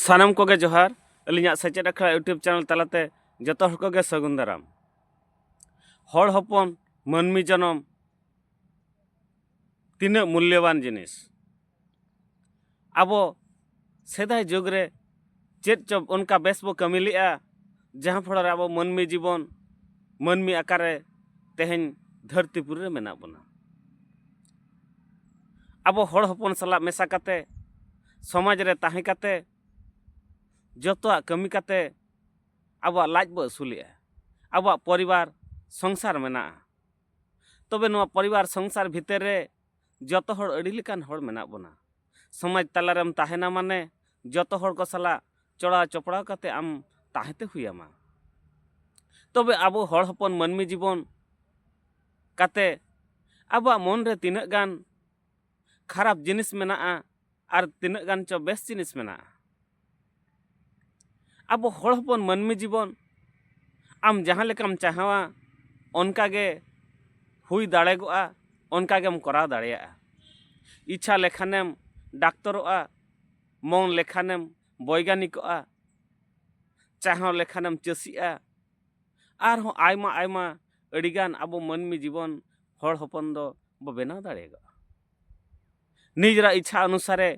सानाम कोगे जोहार अलिया सेचेद अखड़ा YouTube channel तलाते जतो हर कोगे सगुन दाराम हर हपन मानमी जनम तीना मूल्यवान जिनिस आबो सेदाय जुगरे चेद चो उनका बेस बो कमी लिया जहाँ फड़े आबो मानमी जीवन मानमी आकारे तेहेन धरतीपुरी मेना बना आबो हर हपन सला मेसा काते समाज रे ताहे काते जतोआ कमी काते आबो लाज बो असुलिया आबो परिवार संसार मेना तबे नुआ परिवार संसार भितर रे जतो हर अड़ी लेकान हर मेना बना समाज तलारेम ताहेना माने जतो हर को सला चढ़ा चपड़ा काते आम ताहेते हुयामा तबे आबो हर हपन मानमी जीवन काते आबो मन रे तिनक गान खराब जिनिस मेना आर तिनक गान चो बेस जिनिस मेना आबो हर हपन मानमी जीवन आम जहाँ लेकाम चाहवा उनका गे हुई दाड़ेगोआ उनका गेम कराव दाड़ेया इच्छा लेखानेम डाक्तरोआ मन लेखानेम वैज्ञानिकोआ चाह लेखानेम चाषीआ आरहों आयमा आयमा अड़ीगान आबो मानमी जीवन हर हपन दो बो बेनाव दाड़ेगा निजरा इच्छा अनुसारे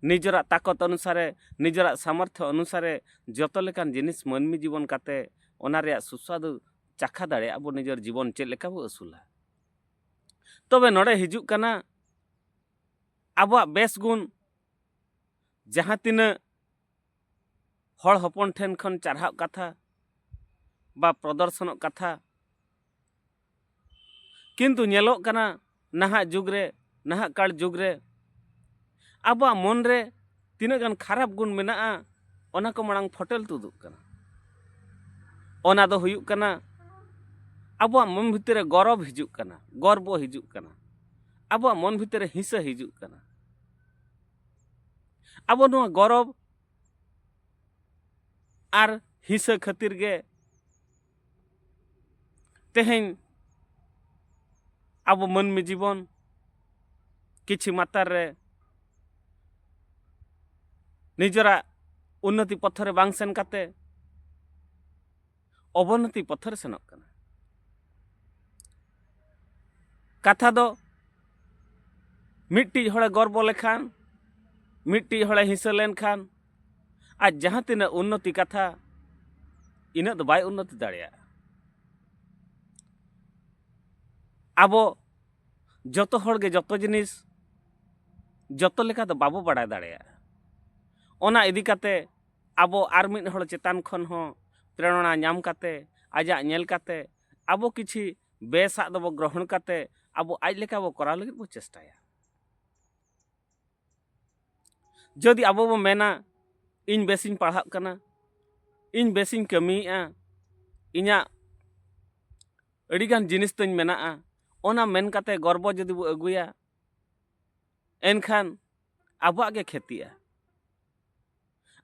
निजरा ताकत अनुसारे निजरा सामर्थ्य अनुसारे जतो लेकान जिनिस मानमी जीवन काते ओना रे सुस्वादु चाखा दाड़े आबो निजर जीवन चेद लेका बो असुला तबे नोडे हिजुक कना आबो बेस गुण जहाँ तीना हर हपन ठेन खन चारहाव कथा बा प्रदर्शन कथा किंतु नेलोग कना नाहा जुगरे नाहा काल जुगरे आबो मन रे तीना गान खराब गुण मेना ओना को मांग फटेल तुदुक कना ओना दो हुयुक कना आबो मन भितर गौरव हिजुक कना गर्व हिजुक कना आबो मन भितर हिंसा हिजुक कना आबो नुआ गौरव आर हिंसा खातिर गे तेहेन आबो मानमी जीवन किछि मात्रा रे निजरा उन्नति पथरे बांग सेन काते अवनति पथरे सेनक कना कथा दो मिट्टी हड़े गर्व लेखान मिट्टी हड़े हिंसा लेन खान आज जहाँ तीना उन्नति कथा इना दो बाय उन्नति दाड़ेया आबो जतो हड़ गे जतो जिनिस जतो लेका दो बाबो बाड़ाय दाड़ेया ओना इदी काते आबो आर मिद हड़ चेतान खन हो प्रेरणा नाम काते आजा नेल काते आबो किछि बेसा दो ग्रहण काते आबो आज लेका बो कराव लगित बो चेष्टाया जदि आबो बो मेना इन बेसिन पढ़ा कना इन बेसिन कमिया इना अड़ीगान जिनिस तन मेना ओना मेन काते गर्व जदि बो अगुया एनखान आबो गे खेतिया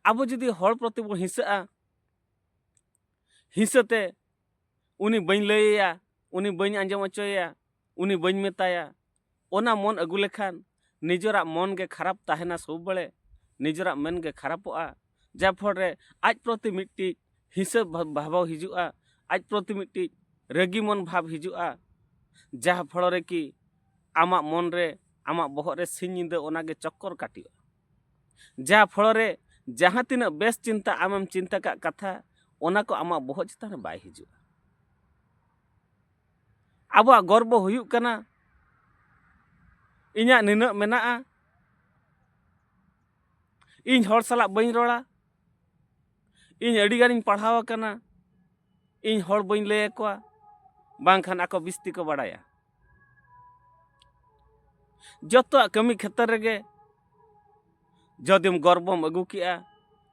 आबो जदि हर प्रति बो हिंसा हिंसाते उनी बइन लैया उनी बइन आंजम अचोया उनी बइन मेताया ओना मन अगु लेखान निजरा मन गे खराब ताहेना सब बड़े निजरा मन गे खराबोआ जा फड़े आज प्रति मिट्टी हिंसा भाव हिजुआ आज प्रति मिट्टी रगी मन भाव हिजुआ जा फड़े कि आमा मन रे आमा बहर रे सिंह निंदा ओना गे चक्कर काटिया जा फड़े जहाँ तीना बेस चिंता आमेम चिंता का कथा ओना को आमा बहर चितान बाय हिजुआ आबो गर्व हुयुक कना इन्या निना मेना इन हर सला बइन रोड़ा इन अड़ी गानिन पढ़ावा कना इन हर बइन लय कोआ बांखान आको बिस्ती को बाड़ाया जतो कमी क्षेत्र रेगे जदिम गर्वम अगु किया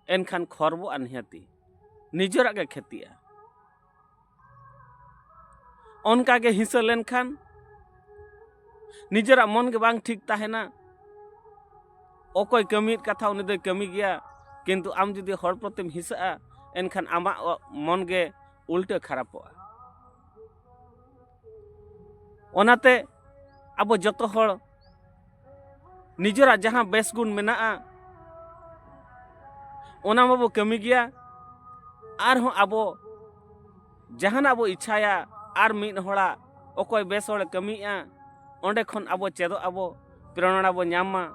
एनखान खरबो अनहती निजरा गे खेतिया उनका गे हिंसा लेन खान निजरा मन के बांग ठीक ताहेना ओकोय कमी कथा उनी दो कमी गया किंतु आम जुदी हर प्रतिम हिंसा एनखान आमा मन गे उल्टे खराबोआ ओनाते आबो जतो हर निजरा जहाँ बेस गुण मेना ᱚᱱᱟ ᱢᱟᱵᱚ ᱠᱟᱹᱢᱤ ᱜᱮᱭᱟ ᱟᱨᱦᱚᱸ ᱟᱵᱚ ᱡᱟᱦᱟᱱᱟᱜ ᱵᱚ ᱤᱪᱪᱷᱟᱭᱟ ᱟᱨ ᱢᱤᱫ ᱦᱚᱲᱟᱜ ᱚᱠᱚᱭ ᱵᱮᱥ ᱦᱚᱲᱮ ᱠᱟᱹᱢᱤᱭᱮᱜᱼᱟ ᱚᱸᱰᱮ ᱠᱷᱚᱱ ᱟᱵᱚ ᱪᱮᱫᱚᱜ ᱟᱵᱚ ᱯᱨᱮᱨᱚণᱟ ᱵᱚ ᱧᱟᱢᱟ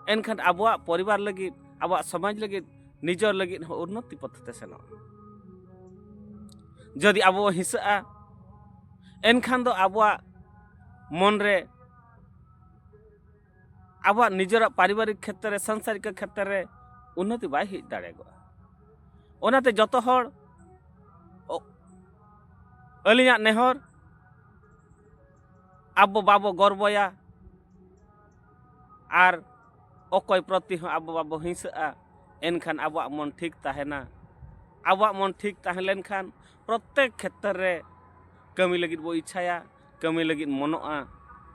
ᱮᱱᱠᱷᱟᱱ ᱟᱵᱚᱣᱟᱜ ᱯᱚᱨᱤᱵᱟᱨ ᱞᱟᱹᱜᱤᱫ ᱟᱵᱚᱣᱟᱜ ᱥᱚᱢᱟᱡᱽ ᱞᱟᱹᱜᱤᱫ ᱱᱤᱡᱚᱨ ᱞᱟᱹᱜᱤᱫ ᱦᱚᱸ ᱩন্নতি ᱯᱚᱛᱷᱛᱮ ᱥᱮᱱᱚᱜᱼᱟ ᱡᱩᱫᱤ ᱟᱵᱚ ᱵᱚ ᱦᱤᱸᱥᱟᱹᱜᱼᱟ ᱮᱱᱠᱷᱟन ᱫᱚ ᱟᱵᱚᱣᱟᱜ ᱢᱚᱱᱨᱮ ᱟᱵᱚᱣᱟᱜ ᱱᱤᱡᱮᱨᱟᱜ ᱯᱟরিবারিক ᱠᱷᱮᱛᱨᱮ ᱥᱟᱝᱥᱟᱨᱤক ᱠᱷᱮᱛᱨᱮ উন্নতি ᱵᱟᱭ ᱦᱮᱡ ᱫᱟᱲᱮᱭᱟᱜᱼᱟ ᱚᱱᱟᱛᱮ ᱡᱚᱛᱚ ᱦᱚᱲ ᱟᱹᱞᱤᱧᱟᱜ ᱱᱮᱦᱚᱨ ᱟᱵᱚ ᱵᱟᱵᱚ ᱜᱚᱨᱵᱚᱭᱟ ᱟᱨ ᱚᱠᱚᱭ ᱯᱨᱚᱛᱤ ᱦᱚᱸ ᱟᱵᱚ ᱵᱟᱵᱚ ᱦᱤᱸᱥᱟᱹᱜᱼᱟ ᱮᱱᱠᱷᱟᱱ ᱟᱵᱚᱣᱟᱜ ᱢᱚᱱ ᱴᱷᱤᱠ ᱛᱟᱦᱮᱱᱟ ᱟᱵᱚᱣᱟᱜ ᱢᱚᱱ ᱴᱷᱤक ᱛᱟᱦᱮᱸ ᱞᱮᱱᱠᱷᱟन ᱯᱨᱚᱛᱮᱠ ᱠᱷᱮᱛᱨᱮ ᱨᱮ ᱠᱟᱹᱢᱤ ᱞᱟᱹᱜᱤᱫ ᱵᱚ ᱤᱪᱪᱷᱟᱭᱟ ᱠᱟᱹᱢᱤ ᱞᱟᱹᱜᱤᱫ ᱢᱚᱱᱚᱜᱼᱟ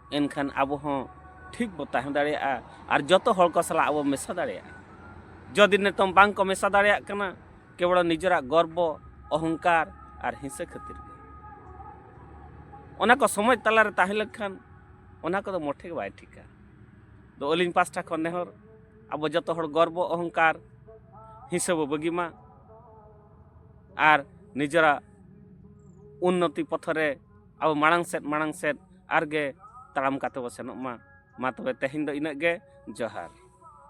ᱮᱱᱠᱷᱟन ᱟᱵᱚ ᱦᱚᱸ ᱴᱷᱤक ᱵᱚ ᱛᱟᱦᱮᱸ ᱫᱟᱲᱮᱭᱟᱜᱼᱟ ᱟᱨ ᱡᱚᱛᱚ ᱦᱚᱲ ᱠᱚ ᱥᱟᱞᱟᱜ ᱟᱵᱚ ᱢᱮᱥᱟ ᱫᱟᱲᱮᱭᱟᱜᱼᱟ ᱡᱩᱫᱤ ᱱᱤᱛᱚᱝ ᱵᱟᱝ ᱠᱚ ᱢᱮᱥᱟ ᱫᱟᱲᱮᱭᱟᱜ ᱠᱟᱱᱟ ᱠᱮᱵᱚᱞ ᱱᱤᱡᱮᱨᱟᱜ ᱜᱚᱨᱵᱚ ᱚᱦᱚᱝᱠᱟর ᱟᱨ ᱦᱤᱸᱥᱟᱹ ᱠᱷᱟᱹᱛᱤᱨ ᱜᱮ ᱚᱱᱟ ᱠᱚ ᱥᱚᱢᱟᱡᱽ ᱛᱟᱞᱟᱨᱮ ᱛᱟᱦᱮᱸ ᱞᱮᱱᱠᱷᱟᱱ ᱚᱱᱟ ᱠᱚᱫᱚ ᱢᱚᱴᱷᱮ ᱜᱮ ᱵᱟᱭ ᱴᱷᱤᱠᱟ ᱫᱚ ᱟᱹᱞᱤᱧ ᱯᱟᱥᱴᱟ ᱠᱷᱚᱱ ᱱᱮᱦᱚᱨ ᱟᱵᱚ ᱡᱚᱛᱚ ᱦᱚᱲ ᱜᱚᱨᱵᱚ ᱚᱦᱚᱝᱠᱟর ᱦᱤᱸᱥᱟᱹ ᱵᱚ ᱵᱟᱹᱜᱤ ᱢᱟ ᱟᱨ ᱱᱤᱡᱮᱨᱟᱜ উন্নতি পথরে ᱟᱵᱚ ᱢᱟᱲᱟᱝ ᱥᱮᱫ ᱟᱨᱜᱮ ᱛᱟᱲᱟᱢ ᱠᱟᱛᱮ ᱵᱚ ᱥᱮᱱᱚᱜ ᱢᱟ ᱛᱚᱵᱮ ᱛᱮᱦᱮᱧ ᱫᱚ ᱤᱱᱟᱹᱜ ᱜᱮ ᱡᱚᱦᱟᱨ